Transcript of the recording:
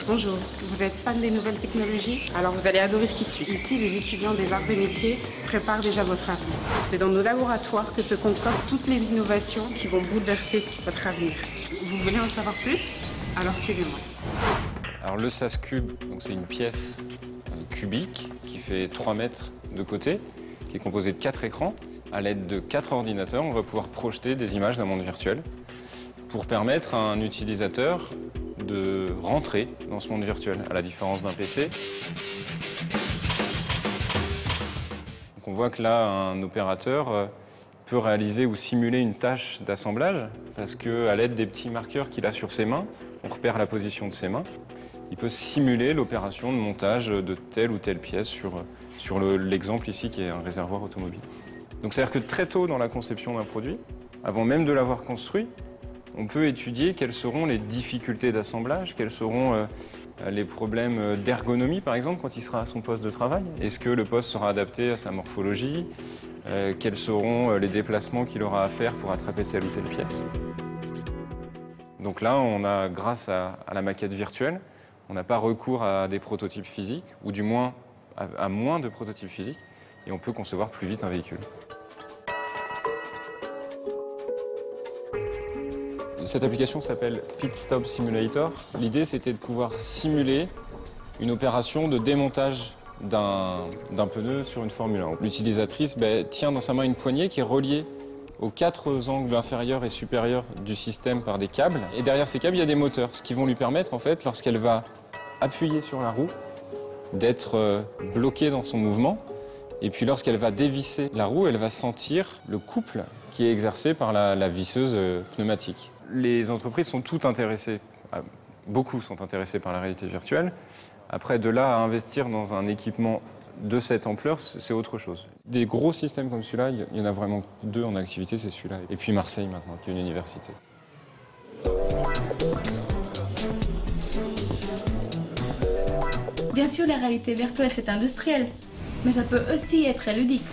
Bonjour, vous êtes fan des nouvelles technologies? Alors vous allez adorer ce qui suit. Ici, les étudiants des arts et métiers préparent déjà votre avenir. C'est dans nos laboratoires que se concoctent toutes les innovations qui vont bouleverser votre avenir. Vous voulez en savoir plus? Alors suivez-moi. Alors le SAS Cube, c'est une pièce cubique qui fait 3 mètres de côté, qui est composée de 4 écrans. À l'aide de 4 ordinateurs, on va pouvoir projeter des images d'un monde virtuel pour permettre à un utilisateur de rentrer dans ce monde virtuel, à la différence d'un PC. Donc on voit que là, un opérateur peut réaliser ou simuler une tâche d'assemblage parce qu'à l'aide des petits marqueurs qu'il a sur ses mains, on repère la position de ses mains. Il peut simuler l'opération de montage de telle ou telle pièce sur l'exemple ici qui est un réservoir automobile. Donc c'est-à-dire que très tôt dans la conception d'un produit, avant même de l'avoir construit, on peut étudier quelles seront les difficultés d'assemblage, quels seront les problèmes d'ergonomie, par exemple, quand il sera à son poste de travail. Est-ce que le poste sera adapté à sa morphologie? Quels seront les déplacements qu'il aura à faire pour attraper telle ou telle pièce? Donc là, on a, grâce à la maquette virtuelle, on n'a pas recours à des prototypes physiques, ou du moins à moins de prototypes physiques, et on peut concevoir plus vite un véhicule. Cette application s'appelle Pit Stop Simulator. L'idée, c'était de pouvoir simuler une opération de démontage d'un pneu sur une Formule 1. L'utilisatrice tient dans sa main une poignée qui est reliée aux 4 angles inférieurs et supérieurs du système par des câbles. Et derrière ces câbles, il y a des moteurs, ce qui vont lui permettre, en fait, lorsqu'elle va appuyer sur la roue, d'être bloquée dans son mouvement. Et puis lorsqu'elle va dévisser la roue, elle va sentir le couple qui est exercé par la visseuse pneumatique. Les entreprises sont toutes intéressées, beaucoup sont intéressées par la réalité virtuelle. Après, de là à investir dans un équipement de cette ampleur, c'est autre chose. Des gros systèmes comme celui-là, il y en a vraiment 2 en activité, c'est celui-là. Et puis Marseille maintenant, qui est une université. Bien sûr, la réalité virtuelle, c'est industriel, mais ça peut aussi être ludique.